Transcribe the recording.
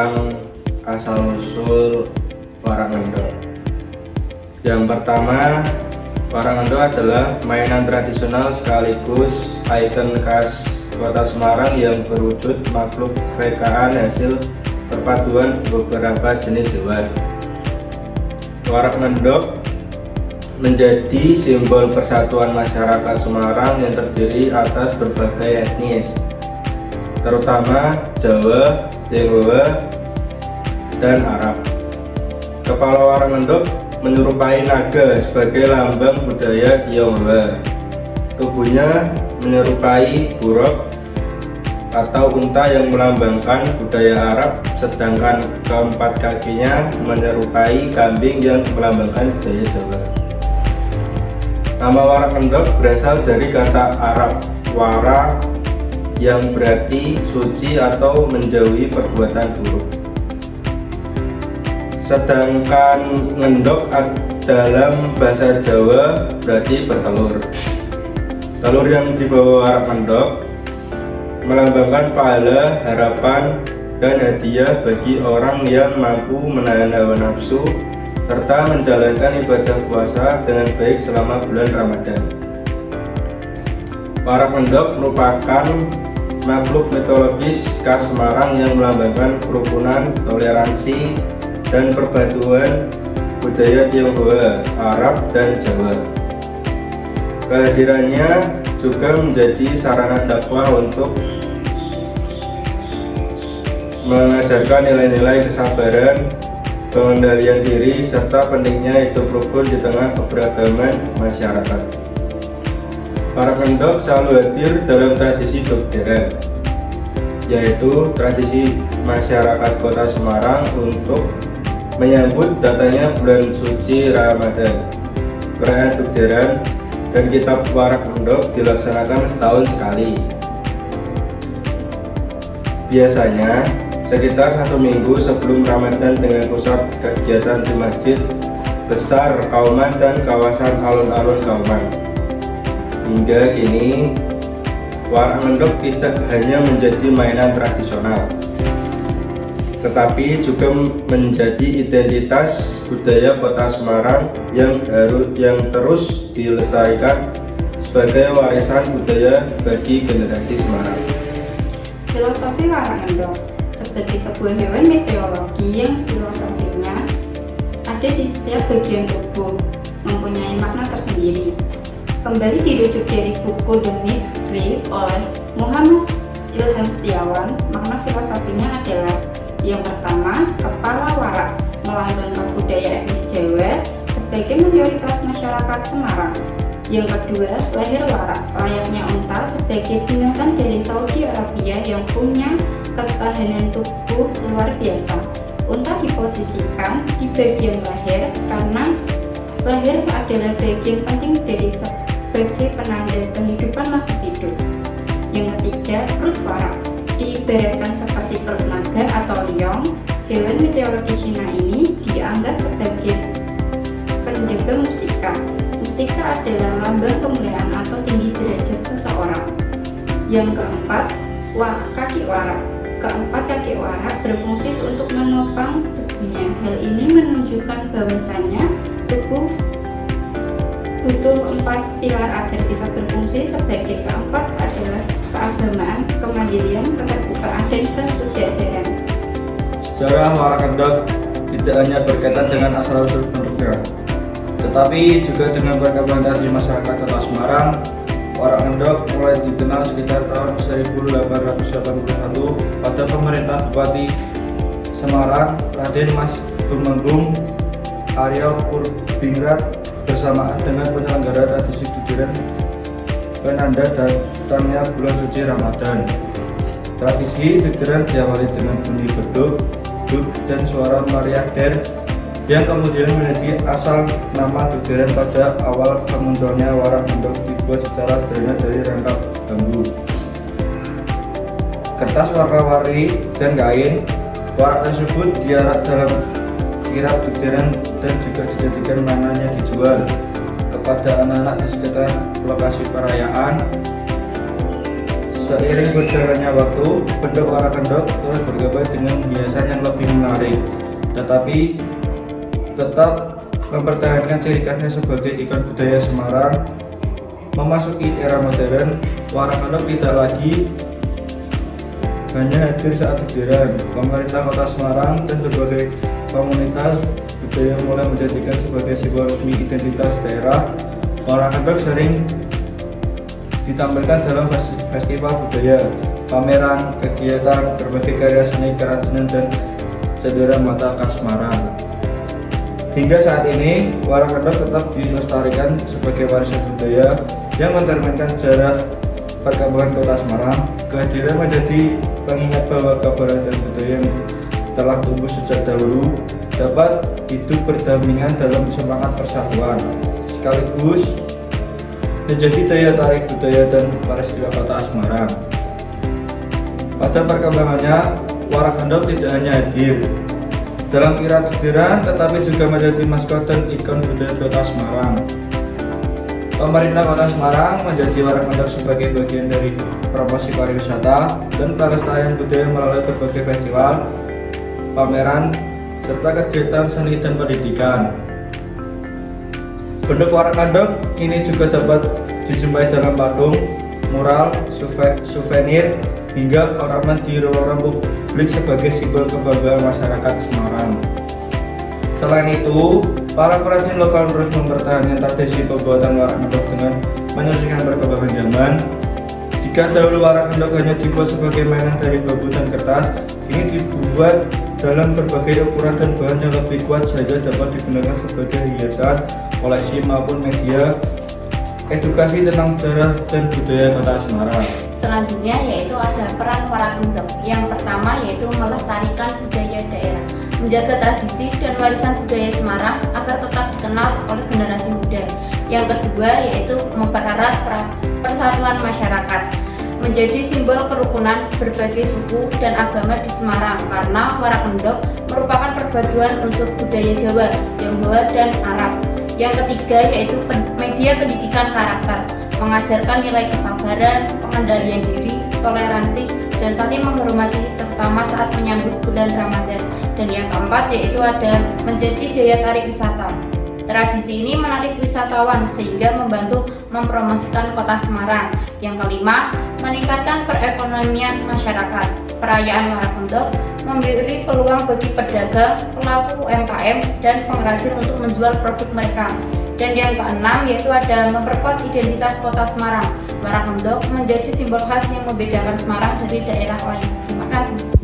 tentang asal-usul warak ngendok. Yang pertama, warak ngendok adalah mainan tradisional sekaligus ikon khas Kota Semarang yang berwujud makhluk rekaan hasil perpaduan beberapa jenis hewan. Warak ngendok menjadi simbol persatuan masyarakat Semarang yang terdiri atas berbagai etnis, terutama Jawa, Tionghoa, dan Arab. Kepala warak ngendok menyerupai naga sebagai lambang budaya Tionghoa. Tubuhnya menyerupai buruk atau unta yang melambangkan budaya Arab, sedangkan keempat kakinya menyerupai kambing yang melambangkan budaya Jawa. Nama warak ngendok berasal dari kata Arab wara yang berarti suci atau menjauhi perbuatan buruk. Sedangkan ngendok dalam bahasa Jawa berarti bertelur. Telur yang dibawa warak ngendok melambangkan pahala, harapan, dan hadiah bagi orang yang mampu menahan hawa nafsu serta menjalankan ibadah puasa dengan baik selama bulan Ramadan. Warak ngendok merupakan makhluk mitologis khas Semarang yang melambangkan kerukunan, toleransi, dan perpaduan budaya Tionghoa, Arab, dan Jawa. Kehadirannya juga menjadi sarana dakwah untuk mengajarkan nilai-nilai kesabaran, pengendalian diri, serta pentingnya hidup rukun di tengah keberagaman masyarakat. Warak ngendok selalu hadir dalam tradisi Dokteran, yaitu tradisi masyarakat Kota Semarang untuk menyambut datangnya bulan suci Ramadan. Perayaan Dokteran dan kitab warak ngendok dilaksanakan setahun sekali. Biasanya sekitar 1 minggu sebelum Ramadan dengan pusat kegiatan di Masjid Besar Kauman dan kawasan alun-alun Kauman. Hingga kini, warak ngendok tidak hanya menjadi mainan tradisional, tetapi juga menjadi identitas budaya Kota Semarang yang terus dilestarikan sebagai warisan budaya bagi generasi Semarang. Filosofi warak ngendok sebagai sebuah hewan meteorologi yang filosofinya ada di setiap bagian tubuh, mempunyai makna tersendiri. Kembali dirujuk dari buku The Myth Brief oleh Muhammad Ilham Setiawan, makna filosofinya adalah: yang pertama, kepala warak melambangkan budaya etnis Jawa sebagai mayoritas masyarakat Semarang. Yang kedua, leher warak layaknya unta sebagai binatang dari Saudi Arabia yang punya ketahanan tubuh luar biasa. Unta diposisikan di bagian leher karena leher adalah bagian penting dari sebagai penanda kehidupan makhluk hidup. Yang ketiga, perut warak diibaratkan seperti perut naga atau liong. Hewan meteorologi Cina ini dianggap sebagai penjaga mustika. Mustika adalah lambang kemuliaan atau tinggi derajat seseorang. Yang keempat, kaki warak. Keempat kaki warak berfungsi untuk menopang tubuhnya. Hal ini menunjukkan bahwasannya tubuh butuh 4 pilar agar bisa berfungsi. Sebagai keempat adalah keagamaan, kemandirian, keterbukaan, dan kesujajaran. Sejarah warak ngendok tidak hanya berkaitan dengan asal-usul bentuknya, tetapi juga dengan perkembangan di masyarakat Kota Semarang. Warak ngendok mulai dikenal sekitar tahun 1881 pada pemerintah Bupati Semarang Raden Mas Tumenggung Aryo Purbingrat bersamaan dengan penyelenggara tradisi Dokteran penanda datangnya bulan suci Ramadan. Tradisi Dokteran diawali dengan bunyi beduk, duk, dan suara meriah der yang kemudian menjadi asal nama Dokteran. Pada awal kemunculannya warak ngendok dibuat secara sederhana dari rangka bambu, kertas warna-warni, dan kain. Warak tersebut diarak dalam kirap Dokteran dan juga dijadikan mainannya dijual kepada anak-anak di sekitar lokasi perayaan. Seiring berjalannya waktu, bentuk warak ngendok terus berkembang dengan hiasan yang lebih menarik, tetapi tetap mempertahankan ciri khasnya sebagai ikon budaya Semarang. Memasuki era modern, Warak Endok tidak lagi hanya hadir saat liburan. Pemerintah Kota Semarang dan berbagai komunitas budaya mulai menjadikan sebagai simbol resmi identitas daerah. Warak Endok sering ditampilkan dalam festival budaya, pameran, kegiatan, berbagai karya seni, kerajinan, dan cendera mata khas Semarang. Hingga saat ini, Warak Endok tetap dilestarikan sebagai warisan budaya yang mencerminkan sejarah perkembangan Kota Semarang. Kehadiran menjadi pengingat bahwa keberadaan budaya yang telah tumbuh sejak dahulu dapat hidup berdampingan dalam semangat persatuan, sekaligus menjadi daya tarik budaya dan peristiwa Kota Semarang. Pada perkembangannya, Warak Endok tidak hanya hadir dalam kirab liburan, tetapi juga menjadi maskot dan ikon budaya Kota Semarang. Pemerintah Kota Semarang menjadi Warak Endok sebagai bagian dari promosi pariwisata dan pelestarian budaya melalui berbagai festival, pameran, serta kegiatan seni dan pendidikan. Bentuk Warak Endok kini juga dapat dijumpai dalam patung, mural, souvenir, hingga ornamen di ruang publik sebagai simbol kebanggaan masyarakat Semarang. Selain itu, para perajin lokal terus mempertahankan tradisi pembuatan Warak Endok dengan menyesuaikan perkembangan zaman. Jika dahulu Warak Endok hanya dibuat sebagai mainan dari bambu dan kertas, kini dibuat dalam berbagai ukuran dan bahan yang lebih kuat sehingga dapat digunakan sebagai hiasan, koleksi maupun media edukasi tentang sejarah dan budaya Kota Semarang. Selanjutnya yaitu ada peran Warak Endok. Yang pertama yaitu melestarikan budaya daerah, menjaga tradisi dan warisan budaya Semarang agar tetap dikenal oleh generasi muda. Yang kedua yaitu mempererat persatuan masyarakat, menjadi simbol kerukunan berbagai suku dan agama di Semarang karena Warak Endok merupakan perpaduan unsur budaya Jawa, Tionghoa, dan Arab. Yang ketiga yaitu media pendidikan karakter, mengajarkan nilai kesabaran, pengendalian diri, toleransi, dan saling menghormati terutama saat menyambut bulan Ramadan. Dan yang keempat yaitu ada menjadi daya tarik wisata. Tradisi ini menarik wisatawan sehingga membantu mempromosikan Kota Semarang. Yang kelima, meningkatkan perekonomian masyarakat. Perayaan Warak Endok memberi peluang bagi pedagang, pelaku UMKM, dan pengrajin untuk menjual produk mereka. Dan yang keenam yaitu ada memperkuat identitas Kota Semarang. Warak Endok menjadi simbol khas yang membedakan Semarang dari daerah lain. Terima kasih.